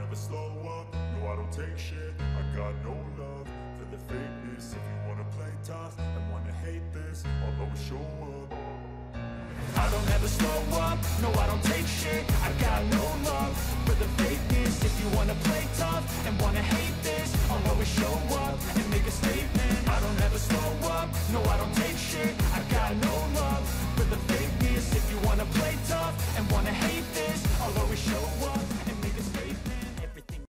never slow up, no I don't take shit. I got no love for the fakeness. If you wanna play tough and wanna hate this, I'll always show up. I don't ever slow up, no I don't take shit. I got no love for the fakeness. If you wanna play tough and wanna hate this, I'll always show up and make a statement. I don't ever slow up, no I don't take shit. I got no love for the fakeness. If you wanna play tough and wanna hate this, I'll always show up and make a statement. Everything.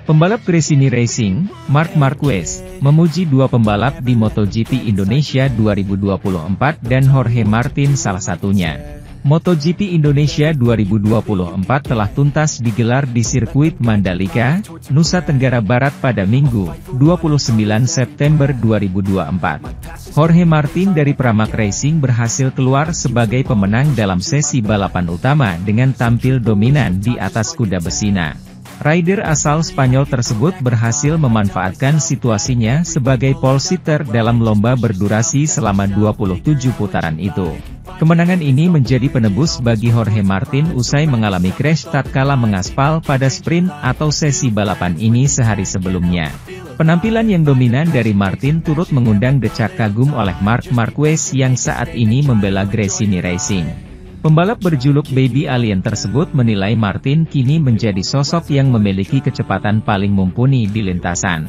Pembalap Gresini Racing, Marc Marquez, memuji dua pembalap di MotoGP Indonesia 2024 dan Jorge Martin salah satunya. MotoGP Indonesia 2024 telah tuntas digelar di sirkuit Mandalika, Nusa Tenggara Barat pada Minggu, 29 September 2024. Jorge Martin dari Pramac Racing berhasil keluar sebagai pemenang dalam sesi balapan utama dengan tampil dominan di atas kuda besina. Rider asal Spanyol tersebut berhasil memanfaatkan situasinya sebagai pole sitter dalam lomba berdurasi selama 27 putaran itu. Kemenangan ini menjadi penebus bagi Jorge Martin usai mengalami crash tatkala mengaspal pada sprint atau sesi balapan ini sehari sebelumnya. Penampilan yang dominan dari Martin turut mengundang decak kagum oleh Marc Marquez yang saat ini membela Gresini Racing. Pembalap berjuluk Baby Alien tersebut menilai Martin kini menjadi sosok yang memiliki kecepatan paling mumpuni di lintasan.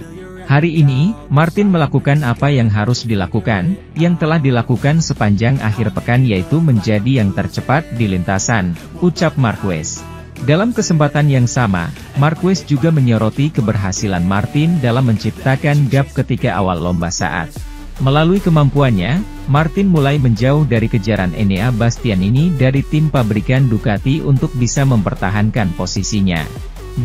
Hari ini, Martin melakukan apa yang harus dilakukan, yang telah dilakukan sepanjang akhir pekan yaitu menjadi yang tercepat di lintasan, ucap Marquez. Dalam kesempatan yang sama, Marquez juga menyoroti keberhasilan Martin dalam menciptakan gap ketika awal lomba saat. Melalui kemampuannya, Martin mulai menjauh dari kejaran Enea Bastianini dari tim pabrikan Ducati untuk bisa mempertahankan posisinya.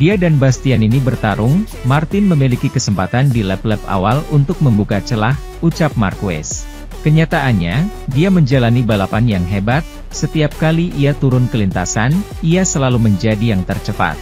Dia dan Bastianini bertarung, Martin memiliki kesempatan di lap-lap awal untuk membuka celah, ucap Marquez. Kenyataannya, dia menjalani balapan yang hebat, setiap kali ia turun ke lintasan, ia selalu menjadi yang tercepat.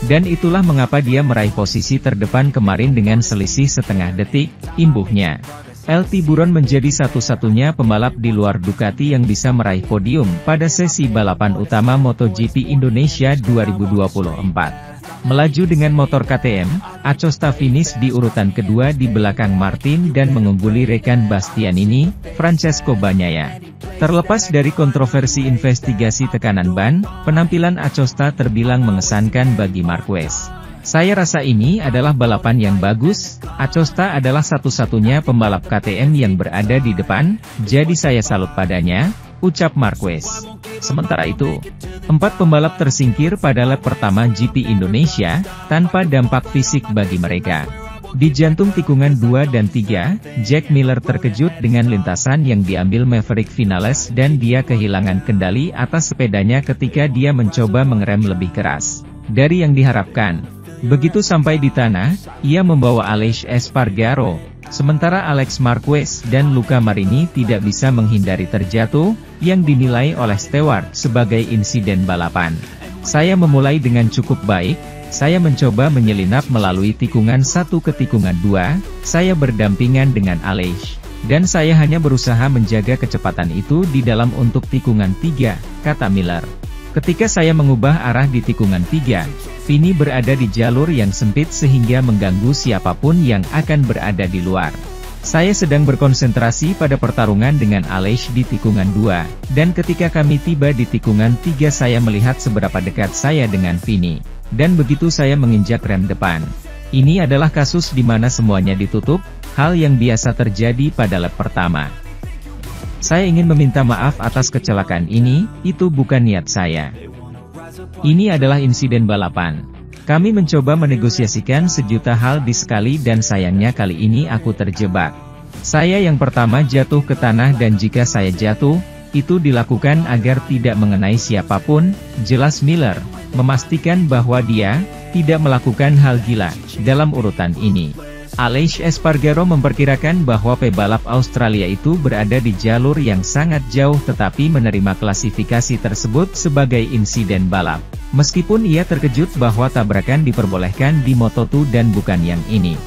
Dan itulah mengapa dia meraih posisi terdepan kemarin dengan selisih setengah detik, imbuhnya. El Tiburon menjadi satu-satunya pembalap di luar Ducati yang bisa meraih podium pada sesi balapan utama MotoGP Indonesia 2024. Melaju dengan motor KTM, Acosta finish di urutan kedua di belakang Martin dan mengungguli rekan Bastianini, Francesco Bagnaia. Terlepas dari kontroversi investigasi tekanan ban, penampilan Acosta terbilang mengesankan bagi Marquez. Saya rasa ini adalah balapan yang bagus, Acosta adalah satu-satunya pembalap KTM yang berada di depan, jadi saya salut padanya, ucap Marquez. Sementara itu, 4 pembalap tersingkir pada lap pertama GP Indonesia, tanpa dampak fisik bagi mereka. Di jantung tikungan 2 dan 3, Jack Miller terkejut dengan lintasan yang diambil Maverick Vinales dan dia kehilangan kendali atas sepedanya ketika dia mencoba mengerem lebih keras dari yang diharapkan. Begitu sampai di tanah, ia membawa Aleix Espargaro, sementara Alex Marquez dan Luca Marini tidak bisa menghindari terjatuh, yang dinilai oleh steward sebagai insiden balapan. Saya memulai dengan cukup baik, saya mencoba menyelinap melalui tikungan 1 ke tikungan 2, saya berdampingan dengan Aleix, dan saya hanya berusaha menjaga kecepatan itu di dalam untuk tikungan 3, kata Miller. Ketika saya mengubah arah di tikungan 3, Vini berada di jalur yang sempit sehingga mengganggu siapapun yang akan berada di luar. Saya sedang berkonsentrasi pada pertarungan dengan Aleix di tikungan 2, dan ketika kami tiba di tikungan 3 saya melihat seberapa dekat saya dengan Vini. Dan begitu saya menginjak rem depan. Ini adalah kasus di mana semuanya ditutup, hal yang biasa terjadi pada lap pertama. Saya ingin meminta maaf atas kecelakaan ini, itu bukan niat saya. Ini adalah insiden balapan. Kami mencoba menegosiasikan sejuta hal di sekali dan sayangnya kali ini aku terjebak. Saya yang pertama jatuh ke tanah dan jika saya jatuh, itu dilakukan agar tidak mengenai siapapun, jelas Miller, memastikan bahwa dia tidak melakukan hal gila dalam urutan ini. Aleix Espargaro memperkirakan bahwa pebalap Australia itu berada di jalur yang sangat jauh tetapi menerima klasifikasi tersebut sebagai insiden balap. Meskipun ia terkejut bahwa tabrakan diperbolehkan di Moto2 dan bukan yang ini.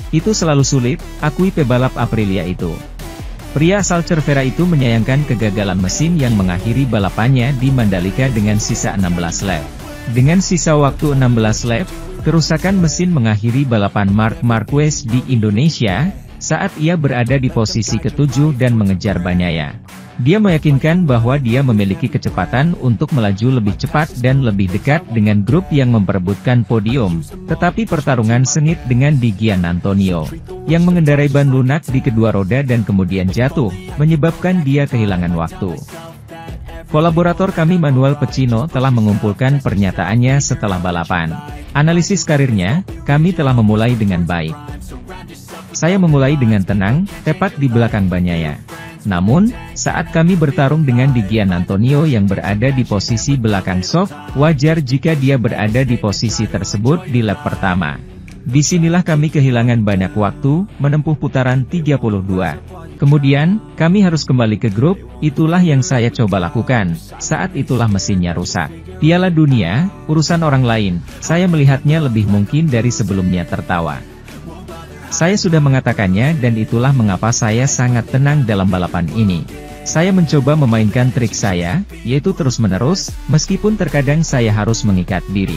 Itu selalu sulit, akui pebalap Aprilia itu. Pria asal Cervera itu menyayangkan kegagalan mesin yang mengakhiri balapannya di Mandalika dengan sisa 16 lap. Dengan sisa waktu 16 lap, kerusakan mesin mengakhiri balapan Marc Marquez di Indonesia, saat ia berada di posisi ke-7 dan mengejar Bagnaia. Dia meyakinkan bahwa dia memiliki kecepatan untuk melaju lebih cepat dan lebih dekat dengan grup yang memperebutkan podium, tetapi pertarungan sengit dengan Di Giannantonio, yang mengendarai ban lunak di kedua roda dan kemudian jatuh, menyebabkan dia kehilangan waktu. Kolaborator kami Manuel Pecino telah mengumpulkan pernyataannya setelah balapan. Analisis karirnya, kami telah memulai dengan baik. Saya memulai dengan tenang, tepat di belakang Bagnaia. Namun, saat kami bertarung dengan Di Giannantonio yang berada di posisi belakang soft, wajar jika dia berada di posisi tersebut di lap pertama. Disinilah kami kehilangan banyak waktu, menempuh putaran 32. Kemudian, kami harus kembali ke grup, itulah yang saya coba lakukan, saat itulah mesinnya rusak. Piala Dunia, urusan orang lain, saya melihatnya lebih mungkin dari sebelumnya tertawa. Saya sudah mengatakannya dan itulah mengapa saya sangat tenang dalam balapan ini. Saya mencoba memainkan trik saya, yaitu terus-menerus, meskipun terkadang saya harus mengikat diri.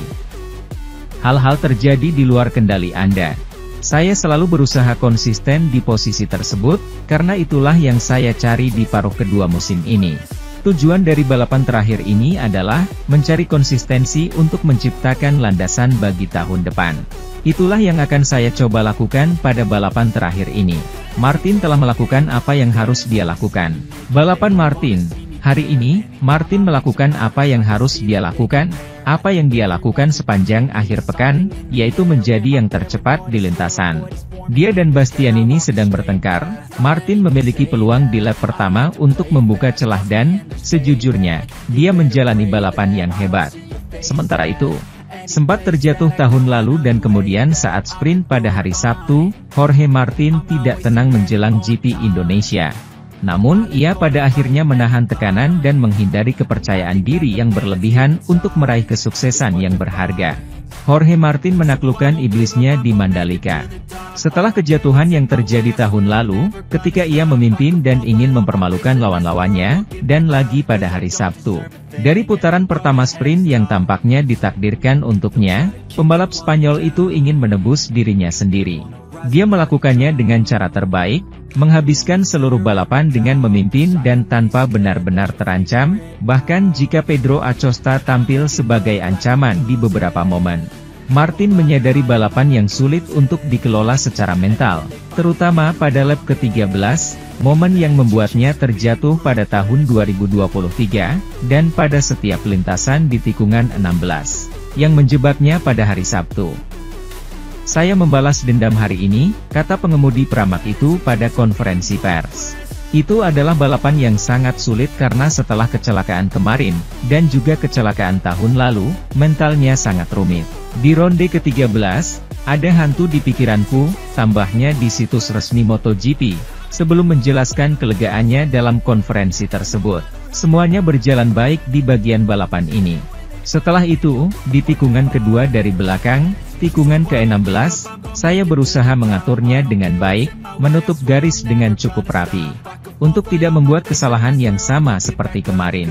Hal-hal terjadi di luar kendali Anda. Saya selalu berusaha konsisten di posisi tersebut, karena itulah yang saya cari di paruh kedua musim ini. Tujuan dari balapan terakhir ini adalah mencari konsistensi untuk menciptakan landasan bagi tahun depan. Itulah yang akan saya coba lakukan pada balapan terakhir ini. Martin telah melakukan apa yang harus dia lakukan. Balapan Martin. Hari ini, Martin melakukan apa yang harus dia lakukan. Apa yang dia lakukan sepanjang akhir pekan, yaitu menjadi yang tercepat di lintasan. Dia dan Bastianini sedang bertengkar. Martin memiliki peluang di lap pertama untuk membuka celah dan, sejujurnya, dia menjalani balapan yang hebat. Sementara itu, sempat terjatuh tahun lalu dan kemudian saat sprint pada hari Sabtu, Jorge Martin tidak tenang menjelang GP Indonesia. Namun ia pada akhirnya menahan tekanan dan menghindari kepercayaan diri yang berlebihan untuk meraih kesuksesan yang berharga. Jorge Martin menaklukkan iblisnya di Mandalika. Setelah kejatuhan yang terjadi tahun lalu, ketika ia memimpin dan ingin mempermalukan lawan-lawannya, dan lagi pada hari Sabtu. Dari putaran pertama sprint yang tampaknya ditakdirkan untuknya, pembalap Spanyol itu ingin menebus dirinya sendiri. Dia melakukannya dengan cara terbaik, menghabiskan seluruh balapan dengan memimpin dan tanpa benar-benar terancam, bahkan jika Pedro Acosta tampil sebagai ancaman di beberapa momen. Martin menyadari balapan yang sulit untuk dikelola secara mental, terutama pada lap ke-13, momen yang membuatnya terjatuh pada tahun 2023, dan pada setiap lintasan di tikungan 16, yang menjebaknya pada hari Sabtu. Saya membalas dendam hari ini, kata pengemudi Pramac itu pada konferensi pers. Itu adalah balapan yang sangat sulit karena setelah kecelakaan kemarin, dan juga kecelakaan tahun lalu, mentalnya sangat rumit. Di ronde ke-13, ada hantu di pikiranku, tambahnya di situs resmi MotoGP, sebelum menjelaskan kelegaannya dalam konferensi tersebut. Semuanya berjalan baik di bagian balapan ini. Setelah itu, di tikungan kedua dari belakang, tikungan ke-16, saya berusaha mengaturnya dengan baik, menutup garis dengan cukup rapi, untuk tidak membuat kesalahan yang sama seperti kemarin.